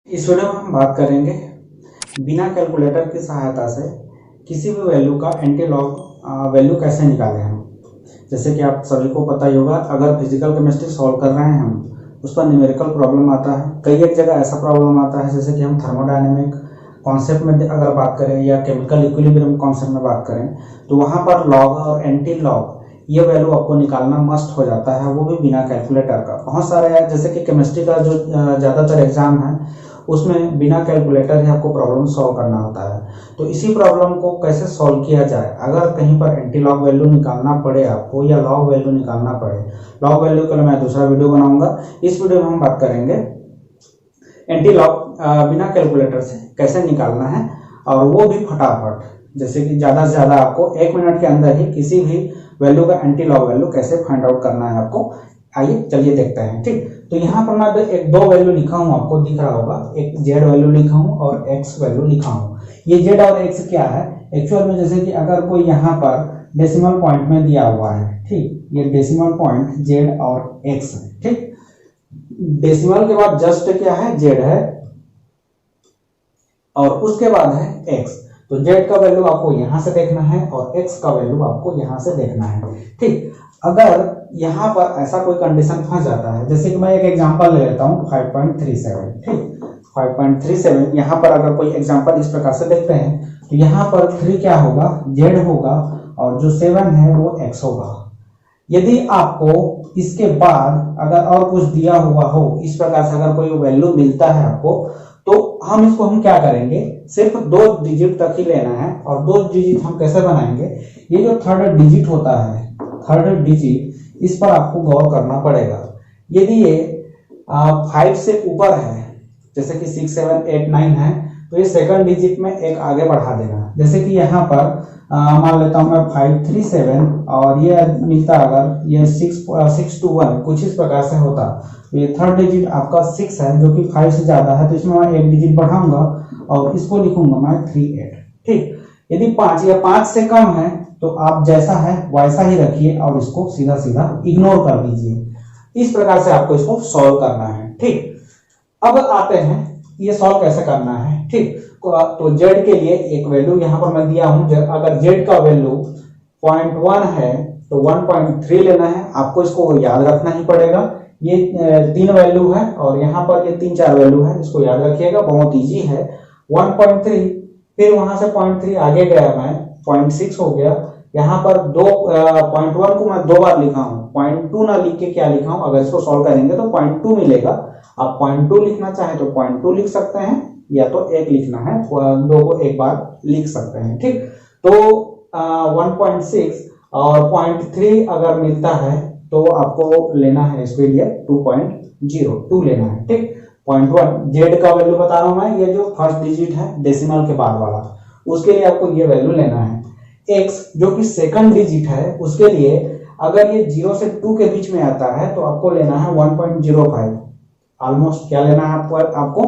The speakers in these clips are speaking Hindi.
इस वीडियो में हम बात करेंगे बिना कैलकुलेटर की सहायता से किसी भी वैल्यू का एंटी लॉग वैल्यू कैसे निकालें हम। जैसे कि आप सभी को पता ही होगा, अगर फिजिकल केमिस्ट्री सॉल्व कर रहे हैं हम, उस पर न्यूमेरिकल प्रॉब्लम आता है। कई एक जगह ऐसा प्रॉब्लम आता है जैसे कि हम थर्मोडायनेमिक कॉन्सेप्ट में अगर बात करें या केमिकल इक्विलिब्रियम कॉन्सेप्ट में बात करें, तो वहाँ पर लॉग और एंटी लॉग ये वैल्यू आपको निकालना मस्ट हो जाता है, वो भी बिना कैलकुलेटर का। बहुत सारे हैं, जैसे कि केमिस्ट्री का जो ज़्यादातर एग्जाम है उसमें बिना कैलकुलेटर ही आपको प्रॉब्लम सॉल्व करना होता है। तो इसी प्रॉब्लम को कैसे सॉल्व किया जाए, अगर कहीं पर एंटी लॉग वैल्यू निकालना पड़े आपको या लॉग वैल्यू निकालना पड़े, लॉग वैल्यू के लिए मैं दूसरा वीडियो बनाऊंगा। इस वीडियो में हम बात करेंगे एंटी लॉग बिना कैलकुलेटर से कैसे निकालना है, और वो भी फटाफट। जैसे कि ज़्यादा से ज़्यादा आपको 1 मिनट के अंदर ही किसी भी वैल्यू का एंटी लॉग वैल्यू कैसे फाइंड आउट करना है आपको। आइए चलिए देखते हैं। ठीक, तो यहाँ पर मैं एक दो वैल्यू लिखा हूँ, आपको दिख रहा होगा। एक जेड वैल्यू लिखा हूँ और एक्स वैल्यू लिखा हूँ। ये जेड और एक्स क्या है एक्चुअल में, जैसे कि अगर कोई यहाँ पर डेसिमल पॉइंट में दिया हुआ है, ठीक, ये डेसिमल पॉइंट जेड और एक्स है। ठीक, डेसिमल के बाद जस्ट क्या है, जेड है, और उसके बाद है एक्स। तो जेड का वैल्यू आपको यहां से देखना है और एक्स का वैल्यू आपको यहां से देखना है। ठीक, अगर यहां पर ऐसा कोई कंडीशन फंस जाता है, जैसे कि मैं एक एग्जांपल ले लेता हूं 5.37। ठीक, 5.37 यहां पर अगर कोई एग्जांपल इस प्रकार से देखते हैं, तो यहां पर 3 क्या होगा, जेड होगा, और जो 7 है वो एक्स होगा। यदि आपको इसके बाद अगर और कुछ दिया हुआ हो, इस प्रकार से अगर कोई वैल्यू मिलता है आपको, तो हम क्या करेंगे, सिर्फ 2 डिजिट तक ही लेना है। और 2 डिजिट हम कैसे बनाएंगे, ये जो थर्ड डिजिट होता है, थर्ड डिजिट, इस पर आपको गौर करना पड़ेगा। यदि ये 5 से ऊपर है, जैसे कि 6, 7, 8, 9 है, तो ये सेकंड डिजिट में एक आगे बढ़ा देना। जैसे कि यहाँ पर मान लेता हूं मैं 537, और ये मिलता अगर ये 621 कुछ इस प्रकार से होता, तो ये थर्ड डिजिट आपका 6 है, जो कि 5 से ज्यादा है, तो इसमें मैं एक डिजिट बढ़ाऊंगा और इसको लिखूंगा मैं 38। ठीक, यदि 5 या 5 से कम है तो आप जैसा है वैसा ही रखिए और इसको सीधा सीधा इग्नोर कर दीजिए। इस प्रकार से आपको इसको सॉल्व करना है। ठीक, अब आते हैं ये सॉल्व कैसे करना है। ठीक, तो जेड के लिए एक वैल्यू यहां पर मैं दिया हूं। अगर जेड का वैल्यू 0.1 है तो 1.3 लेना है। आपको इसको याद रखना ही पड़ेगा। ये 3 वैल्यू है और यहाँ पर ये 3-4 वैल्यू है, इसको याद रखिएगा, बहुत इजी है। 1.3, फिर वहां से 0.3 आगे गया मैं, 0.6 हो गया। यहाँ पर 0.1 को मैं 2 बार लिखा हूँ, 0.2 ना लिख के क्या लिखा हूँ, अगर इसको सॉल्व करेंगे तो 0.2 मिलेगा। आप 0.2 लिखना चाहे तो 0.2 लिख सकते हैं, या तो 1 लिखना है, 2 को एक बार लिख सकते हैं। ठीक, तो 1.6 और 0.3 अगर मिलता है तो आपको लेना है इसके लिए 2.02 लेना है। ठीक, 0.1 जेड का वैल्यू बता रहा हूं मैं, ये जो फर्स्ट डिजिट है डेसिमल के बाद वाला, उसके लिए आपको ये वैल्यू लेना है। एक्स जो कि सेकंड डिजिट है, उसके लिए अगर ये 0 से 2 के बीच में आता है तो आपको लेना है 1.05। ऑलमोस्ट क्या लेना है आपको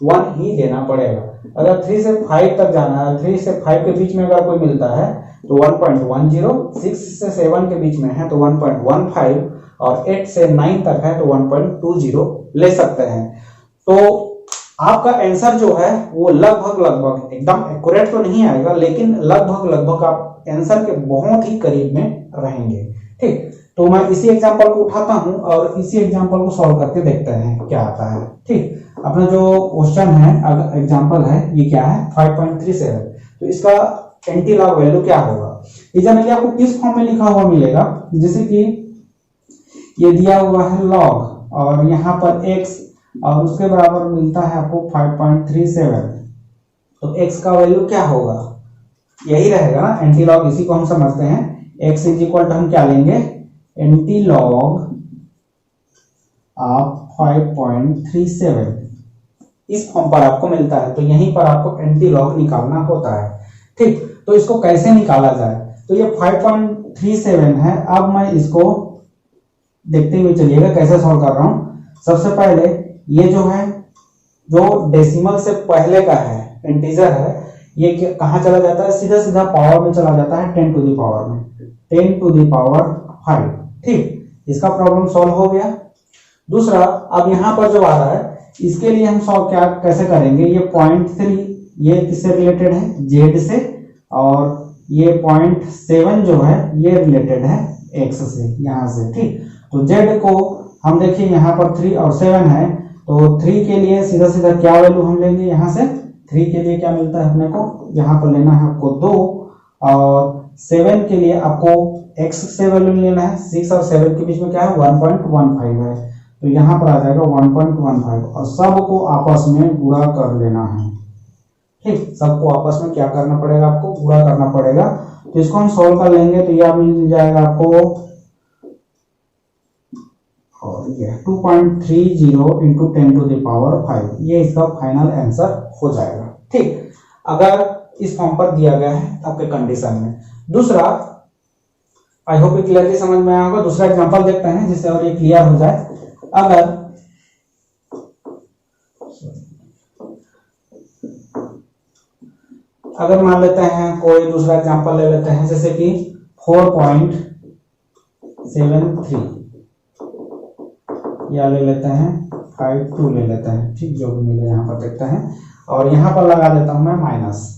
1 ही लेना पड़ेगा। अगर 3 से 5 तक जाना है, 3 से 5 के बीच में अगर कोई मिलता है तो 1.10, 6 से 7 के बीच में है तो 1.15, और 8 से 9 तक है तो 1.20 ले सकते हैं। तो आपका आंसर जो है वो लगभग एकदम एक्यूरेट तो नहीं आएगा, लेकिन लगभग आप आंसर के बहुत ही करीब में रहेंगे। ठीक, तो मैं इसी एग्जांपल को उठाता हूं और इसी एग्जांपल को सॉल्व करके देखते हैं क्या आता है। ठीक, अपना जो क्वेश्चन है, अगर एग्जांपल है, ये क्या है 5.37, तो इसका एंटी लॉग वैल्यू क्या होगा। ये जनरली आपको किस फॉर्म में लिखा हुआ मिलेगा, जैसे कि ये दिया हुआ है लॉग और यहाँ पर x, और उसके बराबर मिलता है आपको 5.37, तो x का वैल्यू क्या होगा, यही रहेगा ना एंटी लॉग। इसी को हम समझते हैं। x इज इक्वल टू हम क्या लेंगे, एंटी लॉग ऑफ 5.37 इस फॉर्म पर आपको मिलता है, तो यहीं पर आपको एंटी लॉग निकालना होता है। ठीक, तो इसको कैसे निकाला जाए, तो ये 5.37 है। अब मैं इसको देखते हुए चलिएगा कैसे सॉल्व कर रहा हूं। सबसे पहले ये जो है, जो डेसिमल से पहले का है, इंटीजर है, ये कहां चला जाता है, सीधा सीधा पावर में चला जाता है, 10 टू द पावर में, 10 टू द पावर 5। ठीक, इसका प्रॉब्लम सॉल्व हो गया। दूसरा, अब यहां पर जो आ रहा है इसके लिए हम सॉल्व क्या कैसे करेंगे, ये 0.3 ये किससे रिलेटेड है, जेड से, और ये 0.7 जो है ये रिलेटेड है एक्स से, यहाँ से। ठीक, तो जेड को हम देखिए यहाँ पर 3 और 7 है, तो 3 के लिए सीधा सीधा क्या वैल्यू हम लेंगे, यहाँ से 3 के लिए क्या मिलता है अपने को, यहाँ पर लेना है आपको 2, और 7 के लिए आपको x से वैल्यू लेना है, 6 और 7 के बीच में क्या है 1.15 है, तो यहाँ पर आ जाएगा 1.15, और सबको आपस में गुणा कर लेना है। ठीक, सबको आपस में क्या करना पड़ेगा, आपको गुणा करना पड़ेगा। तो इसको हम सॉल्व कर लेंगे तो यह मिल जाएगा आपको, और ये 2.30 इंटू 10 टू द पावर 5, ये इसका फाइनल आंसर हो जाएगा। ठीक, अगर इस फॉर्म पर दिया गया है आपके कंडीशन में। दूसरा, आई होप ये क्लियरली समझ में आया होगा। दूसरा एग्जांपल देखते हैं जिससे और ये क्लियर हो जाए। अगर मान लेते हैं कोई दूसरा एग्जांपल ले लेते हैं, जैसे कि 4.73 या ले लेते हैं 52 ले लेते हैं। ठीक, जो भी मिले यहाँ पर देखते हैं, और यहाँ पर लगा देता हूं मैं माइनस।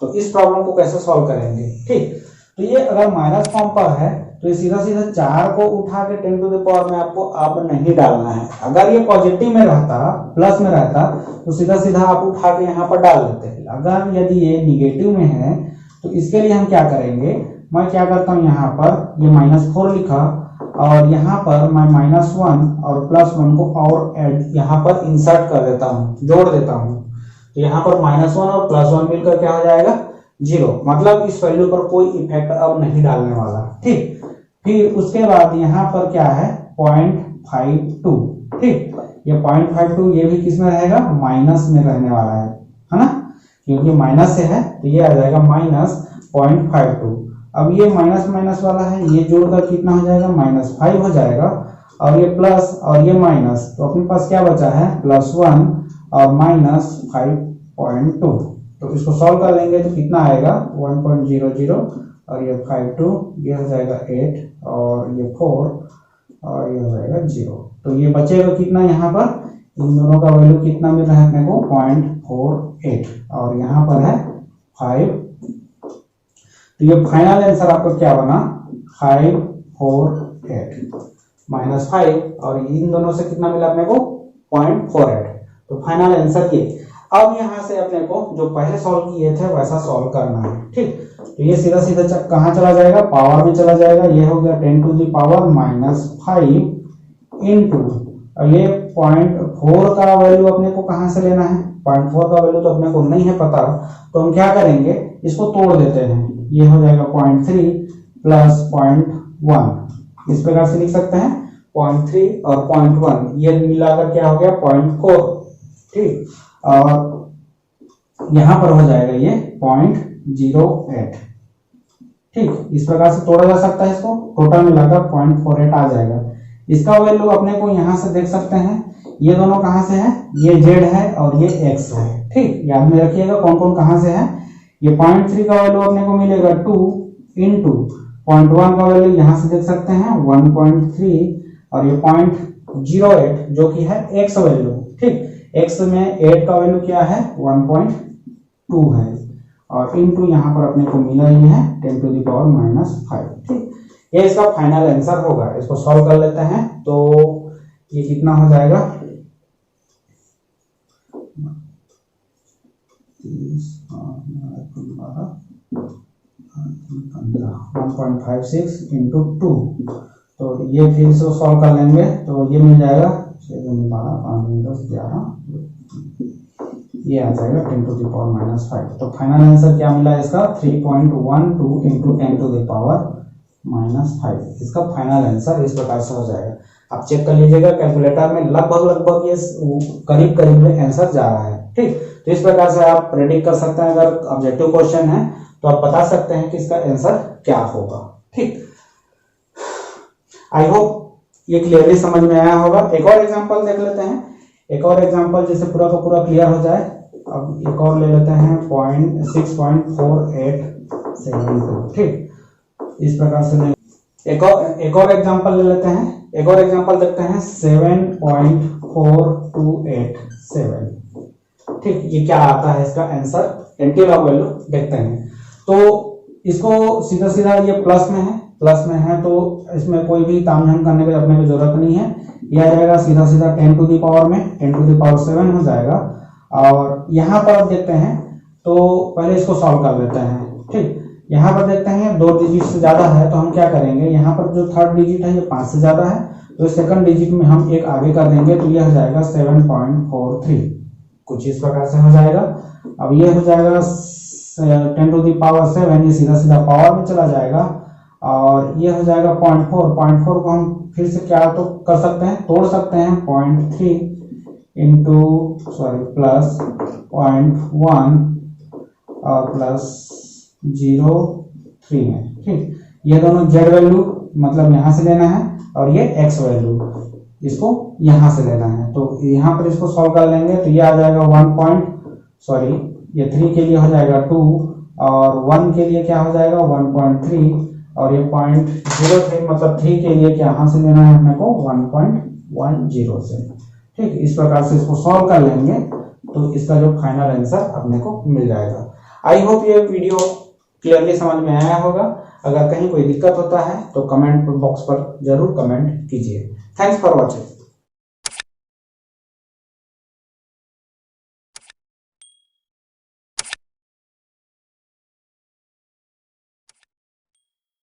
तो इस प्रॉब्लम को कैसे सॉल्व करेंगे। ठीक, तो ये अगर माइनस फॉर्म पर है तो ये सीधा सीधा 4 को उठा के 10 टू द पावर में आपको अब नहीं डालना है। अगर ये पॉजिटिव में रहता, प्लस में रहता, तो सीधा सीधा आप उठा के यहाँ पर डाल देते हैं। अगर यदि ये निगेटिव में है तो इसके लिए हम क्या करेंगे, मैं क्या करता हूँ, यहाँ पर ये -4 लिखा, और यहाँ पर मैं -1 और +1 को और ऐड यहाँ पर इंसर्ट कर देता हूँ, जोड़ देता हूँ। तो यहाँ पर -1 और +1 मिलकर क्या हो जाएगा 0, मतलब इस वैल्यू पर कोई इफेक्ट अब नहीं डालने वाला। ठीक, फिर उसके बाद यहाँ पर क्या है 0.52। ठीक, ये 0.52 ये भी किस में रहेगा, माइनस में रहने वाला है ना, क्योंकि माइनस से है तो ये आ जाएगा -0.52। अब ये माइनस माइनस वाला है, ये जोड़कर कितना हो जाएगा -5 हो जाएगा, और ये प्लस और ये माइनस, तो अपने पास क्या बचा है +1 और -5.2। तो इसको सॉल्व कर लेंगे तो कितना आएगा 1.00, और ये 52, ये हो जाएगा 8, और ये 4, और ये हो जाएगा 0। तो ये बचेगा कितना, यहाँ पर इन दोनों का वैल्यू कितना मिल रहा है अपने को 0.48, और यहाँ पर है 5। तो ये फाइनल आंसर आपका क्या बना 548 -5, और इन दोनों से कितना मिला अपने को 0.48। तो फाइनल आंसर ये। अब यहाँ से अपने को जो पहले सॉल्व किए थे वैसा सॉल्व करना है। ठीक, तो ये सीधा सीधा कहाँ चला जाएगा, पावर में चला जाएगा। ये हो गया 10 टू द पावर -5 इंटू, और ये 0.4 का वैल्यू अपने को कहाँ से लेना है, 0.4 का वैल्यू तो अपने को नहीं है पता, तो हम क्या करेंगे, इसको तोड़ देते हैं। ये हो जाएगा 0.3 प्लस 0.1, इस प्रकार से लिख सकते हैं 0.3 और 0.1, ये मिलाकर क्या हो गया 0.4। ठीक, और यहां पर हो जाएगा ये 0.08। ठीक, इस प्रकार से तोड़ा जा सकता है, इसको टोटल मिलाकर 0.48 आ जाएगा। इसका वैल्यू अपने को यहां से देख सकते हैं, ये दोनों कहां से है, ये z है और ये x है। ठीक, याद में रखिएगा कौन कौन कहां से है। ये 0.3 का वैल्यू अपने को मिलेगा 2 इंटू 0.1 का वैल्यू यहां से देख सकते हैं 1.3, और ये 0.08 जो कि है x वैल्यू। ठीक, x में 8 का वैल्यू क्या है 1.2 है, और इनटू यहाँ पर अपने को मिला ही है 10 टू द पावर -5। ठीक, ये इसका फाइनल आंसर होगा। इसको सॉल्व कर लेते हैं तो ये कितना हो जाएगा 1.56 इंटू 2, तो ये फिर से सॉल्व कर लेंगे तो ये मिल जाएगा 7 12 5 10 11, ये आ जाएगा 10 टू द पावर -5। तो फाइनल आंसर क्या मिला इसका 3.12 इंटू 10 टू द पावर -5। इसका फाइनल आंसर इस प्रकार से हो जाएगा। आप चेक कर लीजिएगा कैलकुलेटर में, लगभग ये करीब करीब में आंसर जा रहा है। ठीक, तो इस प्रकार से आप प्रेडिक्ट कर सकते हैं। अगर ऑब्जेक्टिव क्वेश्चन है तो आप बता सकते हैं कि इसका आंसर क्या होगा। ठीक, आई होप ये क्लियरली समझ में आया होगा। एक और एग्जांपल देख लेते हैं, एक और एग्जांपल जिससे पूरा का पूरा क्लियर हो जाए। अब एक और ले लेते हैं 6.4872। ठीक, इस प्रकार से एक और एग्जांपल ले लेते हैं। एक और एग्जांपल देखते हैं 7.428 7। ठीक, ये क्या आता है इसका आंसर, एंटी लॉग वैल्यू देखते हैं। तो इसको सीधा सीधा ये प्लस में है तो इसमें कोई भी तामझाम करने की अपने को जरूरत नहीं है। ये आ जाएगा सीधा सीधा 10 टू द पावर में 10 टू द पावर 7 हो जाएगा। और यहाँ पर देखते हैं तो पहले इसको सॉल्व कर लेते हैं। ठीक, यहाँ पर देखते हैं 2 डिजिट से ज्यादा है तो हम क्या करेंगे, यहाँ पर जो थर्ड डिजिट है ये 5 से ज्यादा है तो सेकंड डिजिट में हम एक आगे कर देंगे तो ये हो जाएगा 7.43, कुछ इस प्रकार से हो जाएगा। अब ये हो जाएगा 10 टू द पावर 7, ये सीधा सीधा पावर में चला जाएगा और ये हो जाएगा 0.4 को हम फिर से क्या तो कर सकते हैं, तोड़ सकते हैं 0.3 प्लस 0.1 और प्लस 0.3 में। ठीक, ये दोनों जेड वैल्यू मतलब यहां से लेना है और ये एक्स वैल्यू इसको यहां से लेना है। तो यहां पर इसको सॉल्व कर लेंगे तो ये आ जाएगा ये 3 के लिए हो जाएगा 2 और 1 के लिए क्या हो जाएगा 1.3 और ये 0.03 मतलब 3 के लिए क्या यहां से लेना है अपने को 1.10 से। ठीक, इस प्रकार से इसको सॉल्व कर लेंगे तो इसका जो फाइनल आंसर अपने को मिल जाएगा। आई होप ये वीडियो क्लियरली समझ में आया होगा। अगर कहीं कोई दिक्कत होता है तो कमेंट बॉक्स पर जरूर कमेंट कीजिए। Thanks for watching.